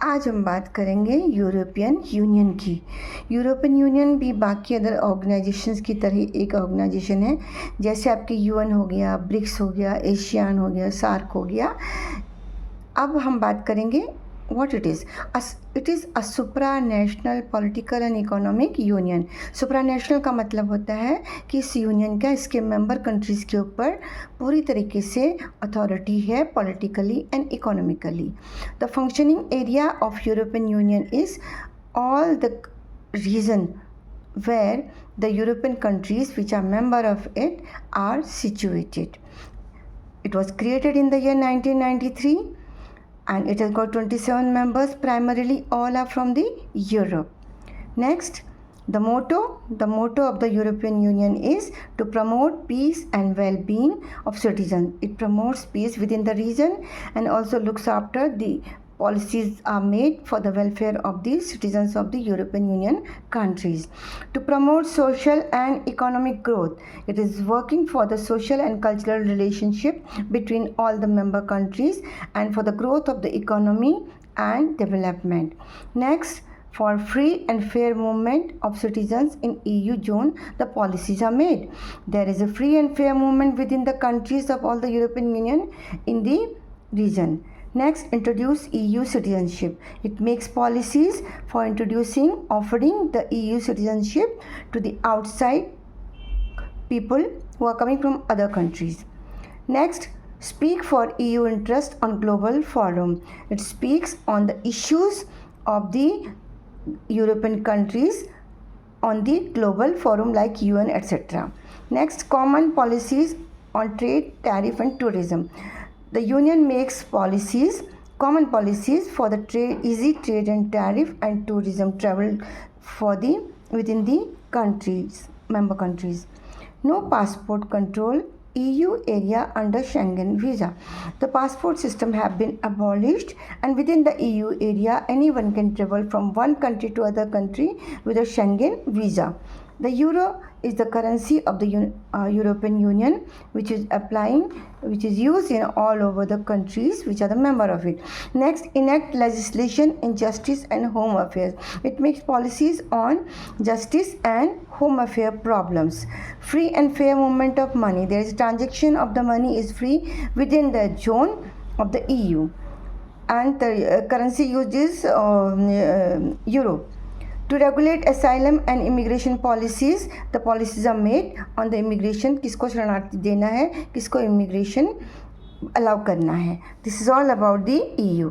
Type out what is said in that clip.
आज हम बात करेंगे यूरोपियन यूनियन की। यूरोपियन यूनियन भी बाकी अदर ऑर्गेनाइजेशंस की तरह एक ऑर्गेनाइजेशन है, जैसे आपके यूएन हो गया, ब्रिक्स हो गया, एशियान हो गया, सार्क हो गया। अब हम बात करेंगे what it is. It is a supranational political and economic union. सुप्रानेशनल का मतलब होता है कि इस यूनियन का इसके मेंबर कंट्रीज़ के ऊपर पूरी तरीके से अथॉरिटी है politically and economically. The functioning area of European Union is all the region where the European countries which are member of it are situated. It was created in the year 1993 and it has got 27 members, primarily all are from the Europe. Next, the motto of the European Union is to promote peace and well-being of citizens. It promotes peace within the region and also looks after the policies are made for the welfare of the citizens of the European Union countries. To promote social and economic growth, it is working for the social and cultural relationship between all the member countries and for the growth of the economy and development. Next, for free and fair movement of citizens in EU zone, the policies are made. There is a free and fair movement within the countries of all the European Union in the region. Next, introduce EU citizenship. It makes policies for offering the EU citizenship to the outside people who are coming from other countries. Next, speak for EU interest on global forum. It speaks on the issues of the European countries on the global forum like UN, etc. Next, common policies on trade, tariff and tourism. The Union makes common policies for the easy trade and tariff and tourism travel within the member countries. No passport control EU area under Schengen visa. The passport system have been abolished and within the EU area anyone can travel from one country to other country with a Schengen visa. The euro is the currency of the European Union which is used in all over the countries which are the member of it. Next, enact legislation in justice and home affairs. It makes policies on justice and home affair problems. Free and fair movement of money. There is transaction of the money is free within the zone of the EU and the currency used is euro. To regulate asylum and immigration policies, the policies are made on the immigration, किसको शरणार्थी देना है, किसको immigration allow करना है. This is all about the EU.